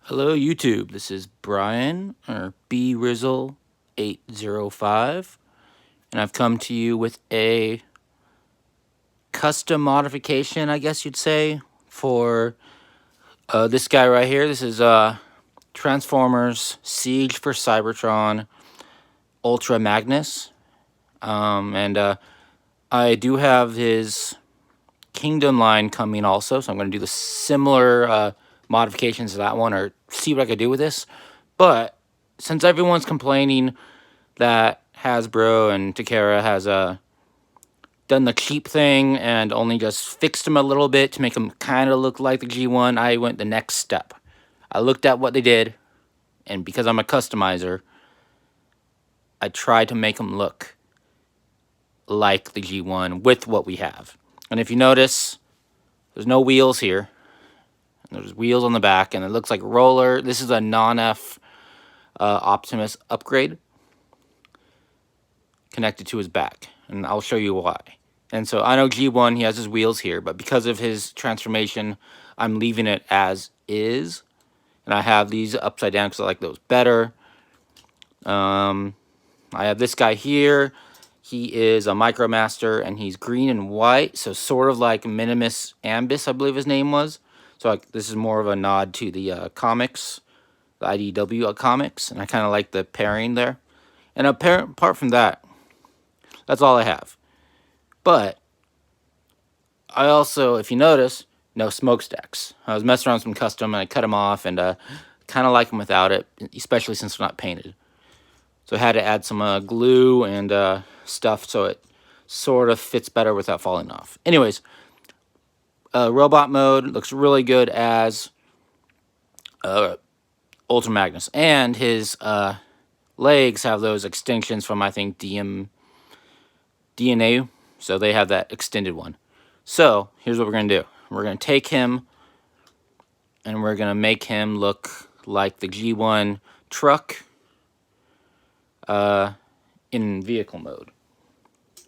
Hello YouTube, this is Brian, or brizzle805, and I've come to you with a custom modification, I guess you'd say, for this guy right here. This is Transformers Siege for Cybertron Ultra Magnus, and I do have his Kingdom line coming also, so I'm going to do the similar modifications to that one, or see what I could do with this. But since everyone's complaining that Hasbro and Takara has done the cheap thing and only just fixed them a little bit to make them kind of look like the G1, I went the next step. I looked at what they did, and because I'm a customizer, I tried to make them look like the G1 with what we have. And if you notice, there's no wheels here. There's wheels on the back, and it looks like roller. This is a non-F Optimus upgrade connected to his back, and I'll show you why. And so I know G1, he has his wheels here, but because of his transformation, I'm leaving it as is. And I have these upside down because I like those better. I have this guy here. He is a Micromaster, and he's green and white, so sort of like Minimus Ambus, I believe his name was. So this is more of a nod to the comics, the IDW comics, and I kind of like the pairing there. And apart from that, that's all I have. But I also, if you notice, no smokestacks. I was messing around with some custom, and I cut them off, and kind of like them without it, especially since they're not painted. So I had to add some glue and stuff so it sort of fits better without falling off. Anyways, robot mode looks really good as Ultra Magnus, and his legs have those extensions from, I think, DNA, so they have that extended one. So here's what we're going to do. We're going to take him, and we're going to make him look like the G1 truck in vehicle mode.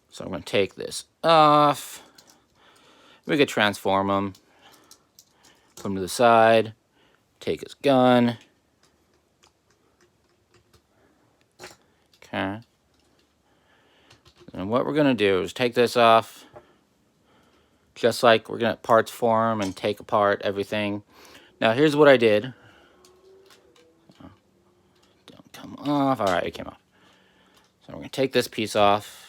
So I'm going to take this off. We could transform him. Put him to the side. Take his gun. Okay. And what we're going to do is take this off. Just like we're going to parts for him and take apart everything. Now here's what I did. Don't come off. Alright, it came off. So we're going to take this piece off.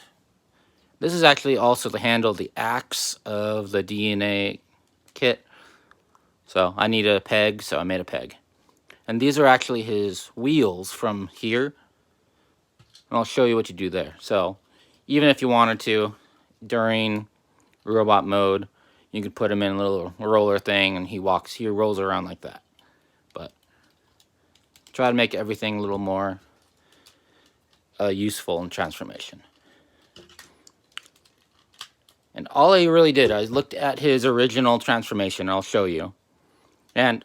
This is actually also the handle, the axe of the DNA kit. So I need a peg, so I made a peg. And these are actually his wheels from here. And I'll show you what you do there. So even if you wanted to, during robot mode, you could put him in a little roller thing, and he rolls around like that. But try to make everything a little more useful in transformation. And all I really did, I looked at his original transformation, and I'll show you. And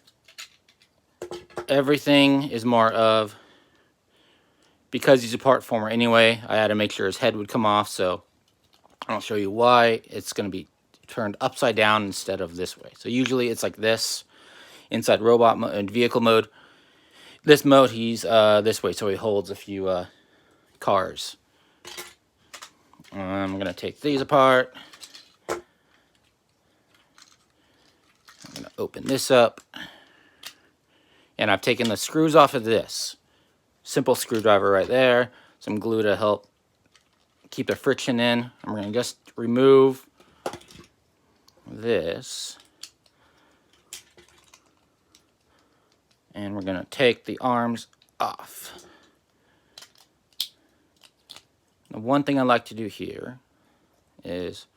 everything is more of, because he's a part former anyway, I had to make sure his head would come off, so I'll show you why. It's going to be turned upside down instead of this way. So usually it's like this inside robot mode and vehicle mode. This mode, he's this way, so he holds a few cars. I'm going to take these apart. I'm going to open this up. And I've taken the screws off of this. Simple screwdriver right there. Some glue to help keep the friction in. I'm going to just remove this. And we're going to take the arms off. The one thing I like to do here is,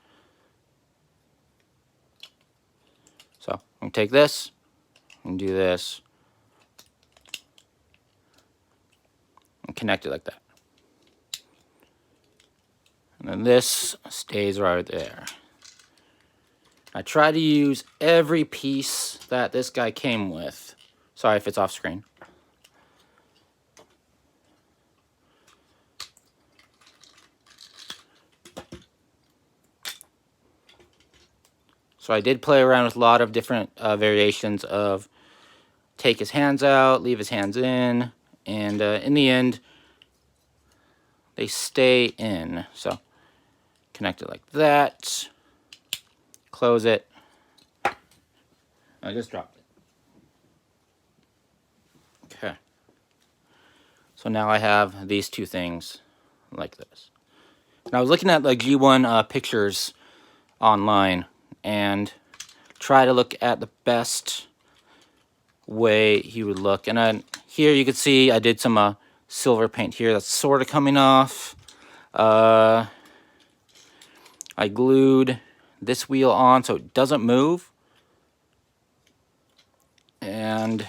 so I'm going to take this and do this and connect it like that. And then this stays right there. I try to use every piece that this guy came with. Sorry if it's off screen. So I did play around with a lot of different variations of take his hands out, leave his hands in, and in the end, they stay in. So connect it like that, close it. I just dropped it. Okay. So now I have these two things like this. And I was looking at the G1 pictures online and try to look at the best way he would look. And then here you can see I did some silver paint here that's sort of coming off. I glued this wheel on so it doesn't move. And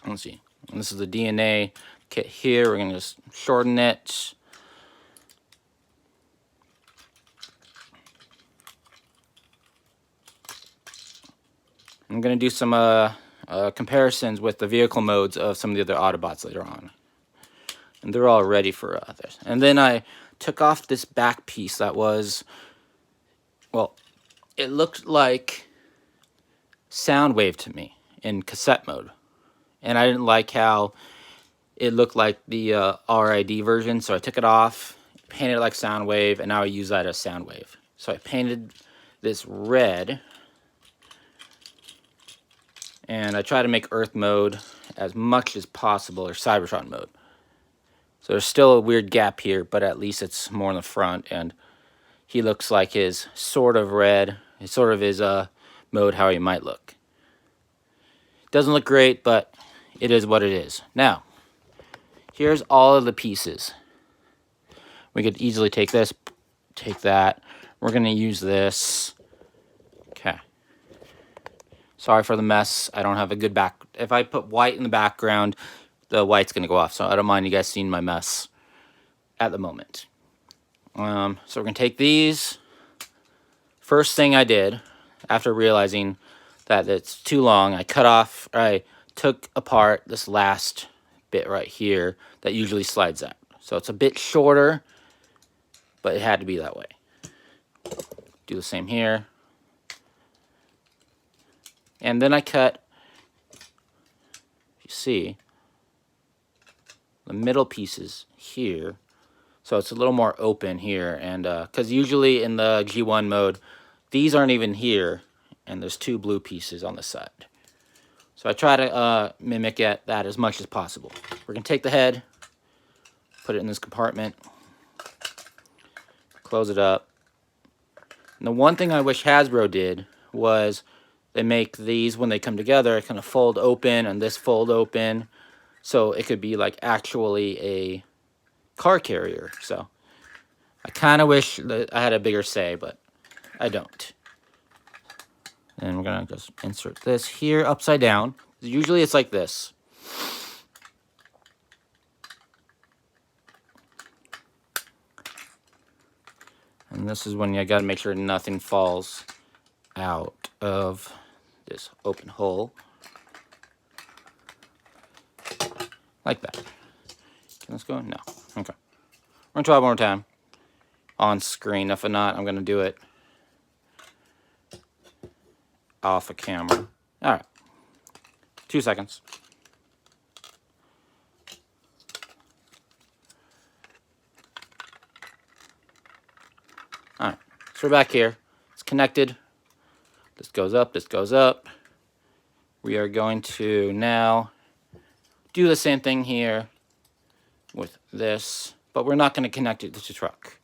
let's see, and this is the DNA kit here. We're going to just shorten it. I'm going to do some comparisons with the vehicle modes of some of the other Autobots later on. And they're all ready for this. And then I took off this back piece that was, well, it looked like Soundwave to me in cassette mode. And I didn't like how it looked like the RID version, so I took it off, painted it like Soundwave, and now I use that as Soundwave. So I painted this red, and I try to make Earth mode as much as possible, or Cybertron mode. So there's still a weird gap here, but at least it's more in the front, and he looks like his sort of red. It sort of is mode how he might look. Doesn't look great, but it is what it is. Now, here's all of the pieces. We could easily take this, take that. We're going to use this. Okay. Sorry for the mess. I don't have a good back. If I put white in the background, the white's going to go off. So I don't mind you guys seeing my mess at the moment. So we're going to take these. First thing I did, after realizing that it's too long, I took apart this last bit right here that usually slides out. So it's a bit shorter, but it had to be that way. Do the same here. And then I cut, you see, the middle pieces here. So it's a little more open here. And because usually in the G1 mode, these aren't even here. And there's two blue pieces on the side. So I try to mimic that as much as possible. We're going to take the head, put it in this compartment, close it up. And the one thing I wish Hasbro did was they make these, when they come together, kind of fold open and this fold open. So it could be like actually a car carrier. So I kind of wish that I had a bigger say, but I don't. And we're going to just insert this here upside down. Usually it's like this. And this is when you got to make sure nothing falls out of this open hole. Like that. Can this go? No. Okay. We're going to try it one more time. On screen. If not, I'm going to do it off a camera. Alright. 2 seconds. Alright. So we're back here. It's connected. This goes up. This goes up. We are going to now do the same thing here with this, but we're not going to connect it to the truck.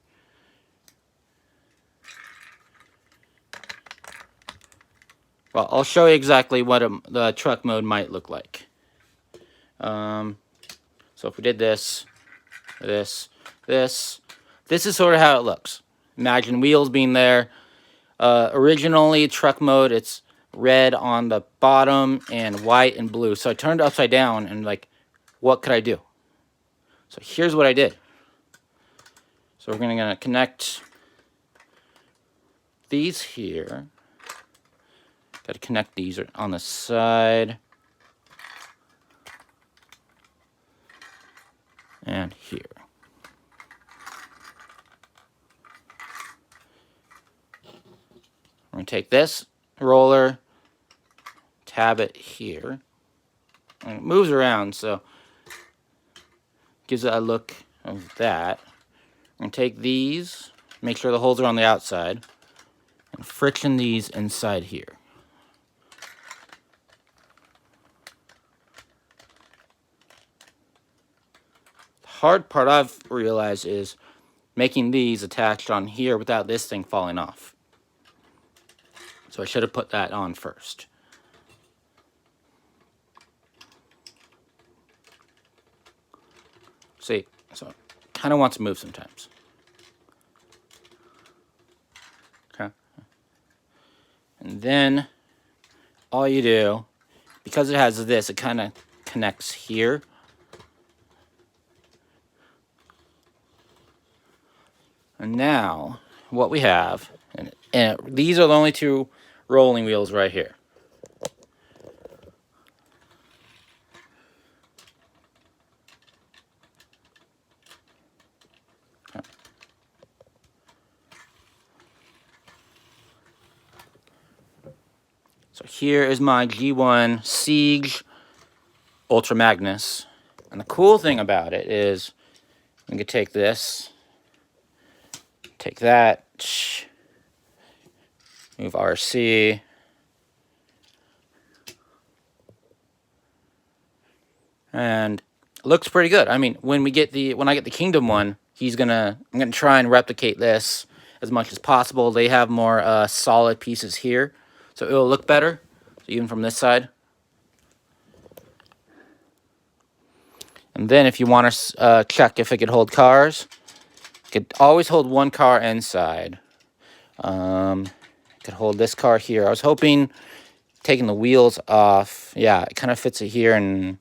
Well, I'll show you exactly what the truck mode might look like. So if we did this is sort of how it looks. Imagine wheels being there. Originally, truck mode, it's red on the bottom and white and blue. So I turned it upside down and like, what could I do? So here's what I did. So we're going to connect these here. Got to connect these on the side. And here. We're going to take this roller, tab it here. And it moves around, so gives it a look of that. I'm going to take these, make sure the holes are on the outside, and friction these inside here. The hard part I've realized is making these attached on here without this thing falling off. So I should have put that on first. See, so it kind of wants to move sometimes. Okay. And then all you do, because it has this, it kind of connects here. And now what we have, and these are the only two rolling wheels right here. Okay. So here is my G1 Siege Ultra Magnus. And the cool thing about it is we can take this, take that, move RC, and it looks pretty good. I mean, when I get the Kingdom one, I'm gonna try and replicate this as much as possible. They have more solid pieces here, so it'll look better. So even from this side. And then if you want to check if it could hold cars, it could always hold one car inside. It could hold this car here. I was hoping taking the wheels off. Yeah, it kind of fits it here, and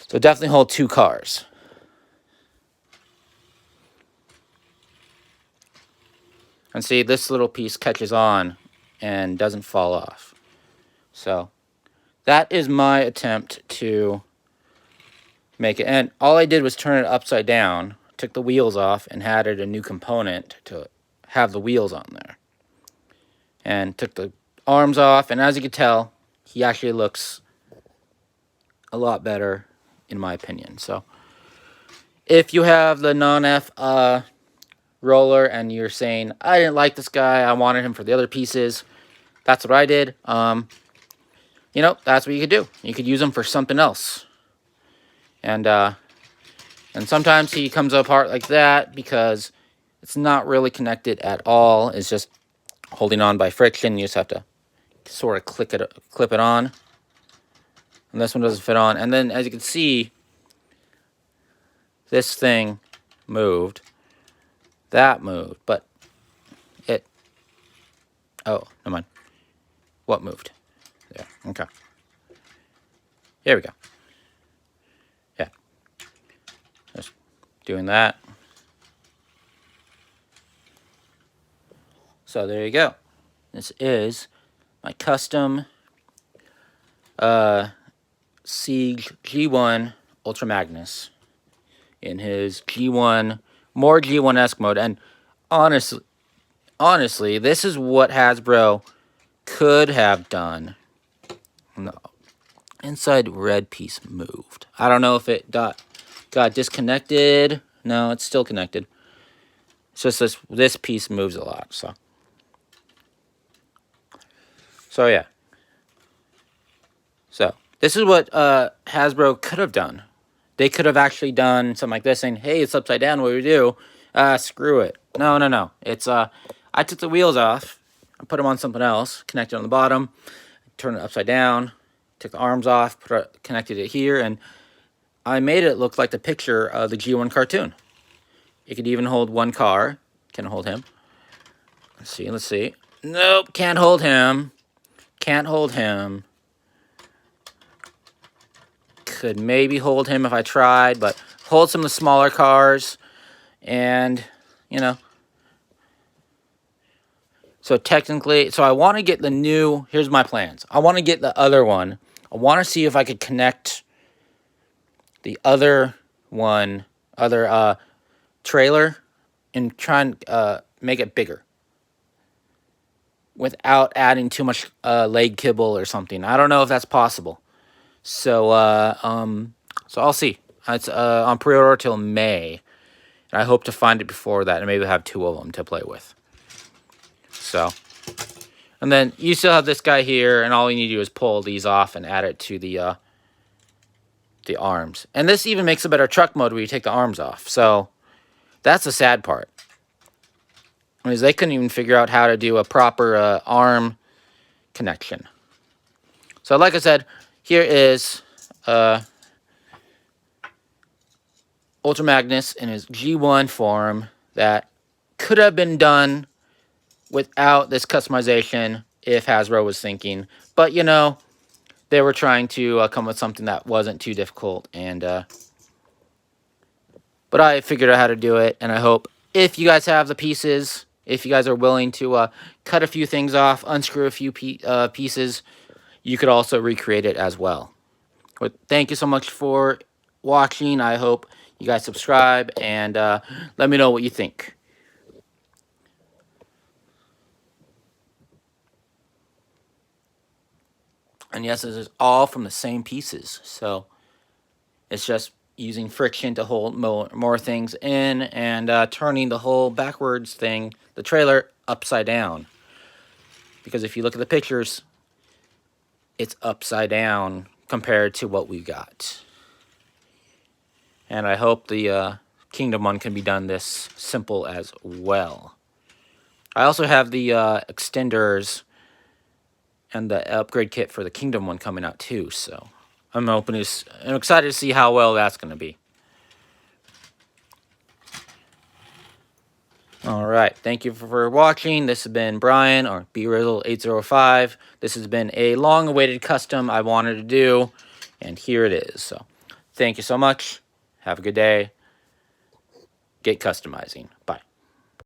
so definitely hold two cars. And see, this little piece catches on and doesn't fall off. So that is my attempt to make it. And all I did was turn it upside down, took the wheels off, and added a new component to have the wheels on there. And took the arms off, and as you can tell, he actually looks a lot better, in my opinion. So if you have the non-F roller and you're saying, I didn't like this guy, I wanted him for the other pieces, that's what I did. You know, that's what you could do. You could use him for something else. And sometimes he comes apart like that because it's not really connected at all. It's just holding on by friction. You just have to sort of clip it on. And this one doesn't fit on. And then, as you can see, this thing moved. That moved. But it... Oh, never mind. What moved? There. Okay. Here we go. Yeah. Just doing that. So there you go. This is my custom Siege G1 Ultra Magnus in his G1, more G1-esque mode. And honestly, this is what Hasbro could have done. No. Inside red piece moved. I don't know if it got disconnected. No, it's still connected. It's just this piece moves a lot, So yeah. So this is what Hasbro could have done. They could have actually done something like this, saying, "Hey, it's upside down. What do we do? Screw it." No. It's I took the wheels off, I put them on something else, connected on the bottom, turned it upside down, took the arms off, connected it here, and I made it look like the picture of the G1 cartoon. It could even hold one car. Can it hold him? Let's see. Nope, can't hold him. Can't hold him. Could maybe hold him if I tried, but hold some of the smaller cars. And, you know. So technically, so I want to get the new, here's my plans. I want to get the other one. I want to see if I could connect the other one, trailer, and try and make it bigger. without adding too much leg kibble or something. I don't know if that's possible. So so I'll see. It's on pre-order till May, and I hope to find it before that, and maybe have 2 of them to play with. So, and then you still have this guy here, and all you need to do is pull these off and add it to the arms. And this even makes a better truck mode where you take the arms off. So that's the sad part, is they couldn't even figure out how to do a proper arm connection. So like I said, here is Ultra Magnus in his G1 form that could have been done without this customization if Hasbro was thinking. But, you know, they were trying to come with something that wasn't too difficult. And but I figured out how to do it, and I hope if you guys have the pieces, if you guys are willing to cut a few things off, unscrew a few pieces, you could also recreate it as well. But thank you so much for watching. I hope you guys subscribe, and let me know what you think. And yes, this is all from the same pieces, so it's just using friction to hold more things in, and turning the whole backwards thing, the trailer, upside down. Because if you look at the pictures, it's upside down compared to what we got. And I hope the Kingdom one can be done this simple as well. I also have the extenders and the upgrade kit for the Kingdom one coming out too, so I'm excited to see how well that's going to be. Alright, thank you for watching. This has been Brian, or BRizzle805. This has been a long-awaited custom I wanted to do, and here it is. So, thank you so much. Have a good day. Get customizing. Bye.